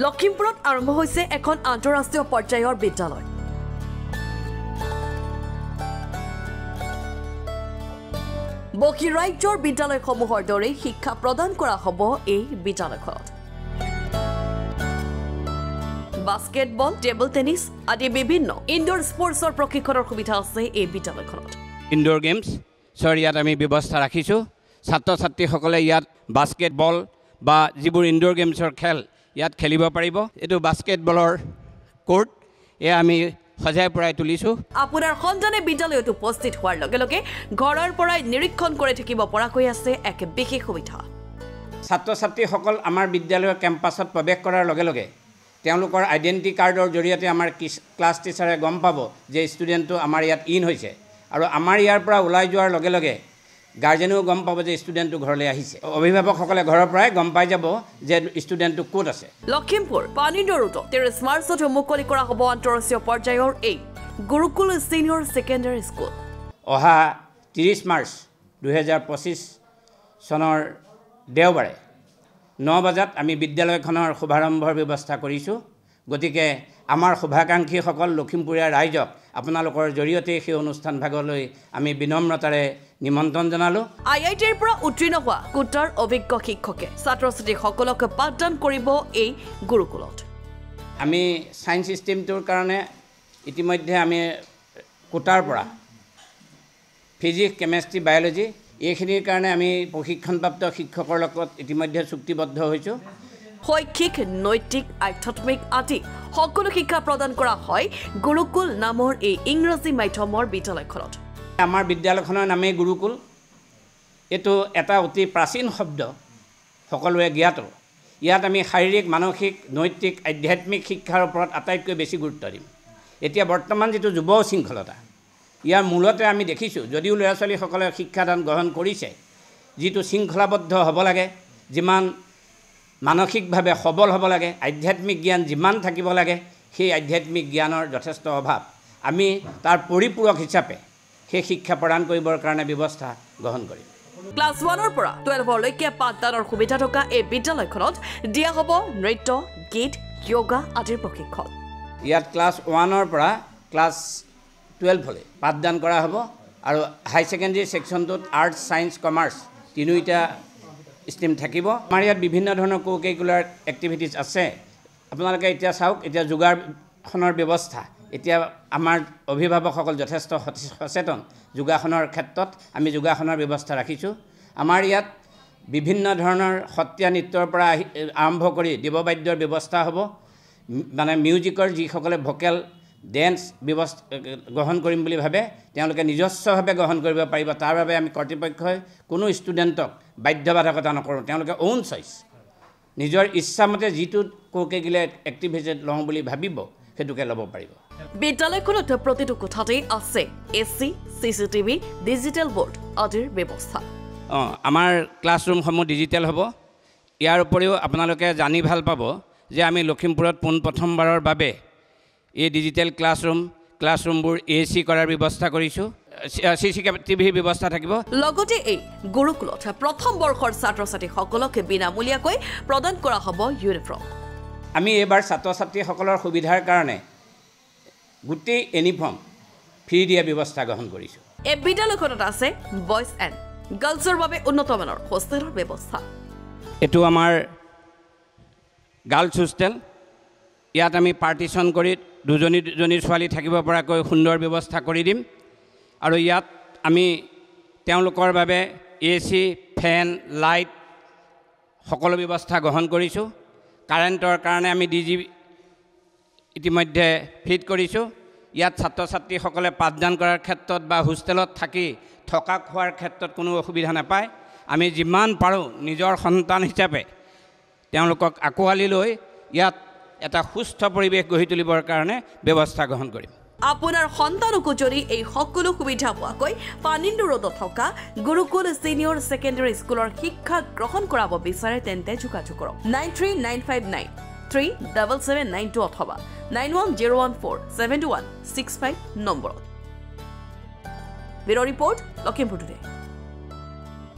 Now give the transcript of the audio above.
লখিমপুৰত আৰম্ভ হৈছে এখন আন্তঃৰাষ্ট্ৰীয় পৰ্যায়ৰ বিদ্যালয়। বহিৰাজ্যৰ বিদ্যালয়সমূহৰ দৰে শিক্ষা প্ৰদান কৰা হ'ব এই বিদ্যালয়খনত। বাস্কেটবল, টেবল টেনিছ আদি বিভিন্ন ইনডোৰ স্পৰ্টছৰ প্ৰশিক্ষণৰ সুবিধা আছে এই বিদ্যালয়খনত। ইনডোৰ গেমছ ইয়াত আমি ব্যৱস্থা ৰাখিছোঁ। ছাত্ৰ ছাত্ৰীসকলে ইয়াত বাস্কেটবল বা যিবোৰ ইনডোৰ গেমছৰ খেল ইয়াত খেলিব পাৰিব। এইটো বাস্কেটবলৰ কোৰ্ট এয়া আমি সজাই পৰাই তুলিছোঁ। আপোনাৰ সন্তানে বিদ্যালয়ত উপস্থিত হোৱাৰ লগে লগে ঘৰৰ পৰাই নিৰীক্ষণ কৰি থাকিব পৰাকৈ আছে এক বিশেষ সুবিধা। ছাত্ৰ ছাত্ৰীসকল আমাৰ বিদ্যালয়ৰ কেম্পাছত প্ৰৱেশ কৰাৰ লগে লগে তেওঁলোকৰ আইডেণ্টি কাৰ্ডৰ জৰিয়তে আমাৰ ক্লাছ টিচাৰে গম পাব যে ষ্টুডেণ্টটো আমাৰ ইয়াত ইন হৈছে, আৰু আমাৰ ইয়াৰ পৰা ওলাই যোৱাৰ লগে লগে গাৰ্জেনেও গম পাব যে ষ্টুডেণ্টটো ঘৰলৈ আহিছে। অভিভাৱকসকলে ঘৰৰ পৰাই গম পাই যাব যে ষ্টুডেণ্টটো ক'ত আছে। লখিমপুৰ পানীডৰুত 30 মাৰ্চত মুকলি কৰা হ'ব আন্তঃৰাষ্ট্ৰীয় পৰ্যায়ৰ এই গুৰুকুল ছিনিয়ৰ ছেকেণ্ডাৰী স্কুল। অহা 30 মাৰ্চ 2025 চনৰ দেওবাৰে 9 বজাত আমি বিদ্যালয়খনৰ শুভাৰম্ভৰ ব্যৱস্থা কৰিছোঁ। গতিকে আমাৰ শুভাকাংক্ষীসকল লখিমপুৰীয়া ৰাইজক আপোনালোকৰ জৰিয়তে সেই অনুষ্ঠান ভাগলৈ আমি বিনম্ৰতাৰে নিমন্ত্ৰণ জনালোঁ। IITৰ পৰা উত্তীৰ্ণ হোৱা কোটাৰ অভিজ্ঞ শিক্ষকে ছাত্ৰ ছাত্ৰীসকলক পাঠদান কৰিব এই গুৰুকুলত। আমি ছায়েন্স ষ্ট্ৰীমটোৰ কাৰণে ইতিমধ্যে আমি কোটাৰ পৰা ফিজিক্স, কেমেষ্ট্ৰি, বায়'লজি এইখিনিৰ কাৰণে আমি প্ৰশিক্ষণপ্ৰাপ্ত শিক্ষকৰ লগত ইতিমধ্যে চুক্তিবদ্ধ হৈছোঁ। শৈক্ষিক, নৈতিক, আধ্যাত্মিক আদি সকলো শিক্ষা প্ৰদান কৰা হয় গুৰুকুল নামৰ এই ইংৰাজী মাধ্যমৰ বিদ্যালয়খনত। আমাৰ বিদ্যালয়খনৰ নামেই গুৰুকুল। এইটো এটা অতি প্ৰাচীন শব্দ, সকলোৱে জ্ঞাত। ইয়াত আমি শাৰীৰিক, মানসিক, নৈতিক, আধ্যাত্মিক শিক্ষাৰ ওপৰত আটাইতকৈ বেছি গুৰুত্ব দিম। এতিয়া বৰ্তমান যিটো যুৱ শৃংখলতা, ইয়াৰ মূলতে আমি দেখিছোঁ যদিও ল'ৰা ছোৱালীসকলে শিক্ষাদান গ্ৰহণ কৰিছে, যিটো শৃংখলাবদ্ধ হ'ব লাগে, যিমান মানসিকভাৱে সবল হ'ব লাগে, আধ্যাত্মিক জ্ঞান যিমান থাকিব লাগে, সেই আধ্যাত্মিক জ্ঞানৰ যথেষ্ট অভাৱ। আমি তাৰ পৰিপূৰক হিচাপে সেই শিক্ষা প্ৰদান কৰিবৰ কাৰণে ব্যৱস্থা গ্ৰহণ কৰিম। ক্লাছ 1ৰ পৰা 12লৈকে পাঠদানৰ সুবিধা থকা এই বিদ্যালয়খনত দিয়া হ'ব নৃত্য, গীত, যোগা আদিৰ প্ৰশিক্ষণ। ইয়াত ক্লাছ 1ৰ পৰা ক্লাছ 12লৈ পাঠদান কৰা হ'ব, আৰু হাই ছেকেণ্ডেৰী ছেকশ্যনটোত আৰ্টছ, ছায়েন্স, কমাৰ্চ তিনিওটা ষ্ট্ৰীম থাকিব। আমাৰ ইয়াত বিভিন্ন ধৰণৰ কো কাৰিকুলাৰ এক্টিভিটিছ আছে। আপোনালোকে এতিয়া চাওক, এতিয়া যোগাসনৰ ব্যৱস্থা, এতিয়া আমাৰ অভিভাৱকসকল যথেষ্ট সচেতন। যোগাসনৰ ক্ষেত্ৰত আমি যোগাসনৰ ব্যৱস্থা ৰাখিছোঁ। আমাৰ ইয়াত বিভিন্ন ধৰণৰ সত্ৰীয়া নৃত্যৰ পৰা আৰম্ভ কৰি দেৱবাদ্যৰ ব্যৱস্থা হ'ব। মানে মিউজিকৰ যিসকলে ভোকেল ডেন্স ব্যৱস্থা গ্ৰহণ কৰিম বুলি ভাবে তেওঁলোকে নিজস্বভাৱে গ্ৰহণ কৰিব পাৰিব। তাৰ বাবে আমি কৰ্তৃপক্ষই কোনো ষ্টুডেণ্টক বাধ্যবাধকতা নকৰোঁ। তেওঁলোকে অউন চইচ, নিজৰ ইচ্ছামতে যিটো কো কাৰিকুলাৰ এক্টিভিটি লওঁ বুলি ভাবিব সেইটোকে ল'ব পাৰিব। বিদ্যালয়খনত প্ৰতিটো কোঠাতেই আছে AC, CCTV, ডিজিটেল বৰ্ড আদিৰ ব্যৱস্থা। আমাৰ ক্লাছৰুমসমূহ ডিজিটেল হ'ব। ইয়াৰ উপৰিও আপোনালোকে জানি ভাল পাব যে আমি লখিমপুৰত পোনপ্ৰথমবাৰৰ বাবে এই ডিজিটেল ক্লাছৰুমবোৰ AC কৰাৰ ব্যৱস্থা কৰিছোঁ। CCTV ব্যৱস্থা থাকিব। লগতে এই গুৰুকুলত প্ৰথম বৰ্ষৰ ছাত্ৰ ছাত্ৰীসকলক বিনামূলীয়াকৈ প্ৰদান কৰা হ'ব ইউনিফৰ্ম। আমি এইবাৰ ছাত্ৰ ছাত্ৰীসকলৰ সুবিধাৰ কাৰণে গোটেই ইউনিফৰ্ম ফ্ৰী দিয়া ব্যৱস্থা গ্ৰহণ কৰিছোঁ। এই বিদ্যালয়খনত আছে বয়জ এণ্ড গাৰ্লছৰ বাবে উন্নতমানৰ হোষ্টেলৰ ব্যৱস্থা। এইটো আমাৰ গাৰ্লছ হোষ্টেল। ইয়াত আমি পাৰ্টিশ্যন কৰি দুজনী ছোৱালী থাকিব পৰাকৈ সুন্দৰ ব্যৱস্থা কৰি দিম। আৰু ইয়াত আমি তেওঁলোকৰ বাবে AC, ফেন, লাইট সকলো ব্যৱস্থা গ্ৰহণ কৰিছোঁ। কাৰেণ্টৰ কাৰণে আমি DG ইতিমধ্যে ফিট কৰিছোঁ। ইয়াত ছাত্ৰ ছাত্ৰীসকলে পাঠদান কৰাৰ ক্ষেত্ৰত বা হোষ্টেলত থাকি থকা খোৱাৰ ক্ষেত্ৰত কোনো অসুবিধা নাপায়। আমি যিমান পাৰোঁ নিজৰ সন্তান হিচাপে তেওঁলোকক আঁকোৱালি লৈ ইয়াত এটা সুস্থ পৰিৱেশ গঢ়ি তুলিবৰ কাৰণে ব্যৱস্থা গ্ৰহণ কৰিম। আপোনাৰ সন্তানকো যদি এই সকলো সুবিধা পোৱাকৈ পানীডৰুত থকা গুৰুকুল ছিনিয়ৰ ছেকেণ্ডাৰী স্কুলৰ শিক্ষা গ্ৰহণ কৰাব বিচাৰে তেন্তে যোগাযোগ কৰক 9395937792 অথবা 9101472165 নম্বৰত। Bureau report Lakhimpur today.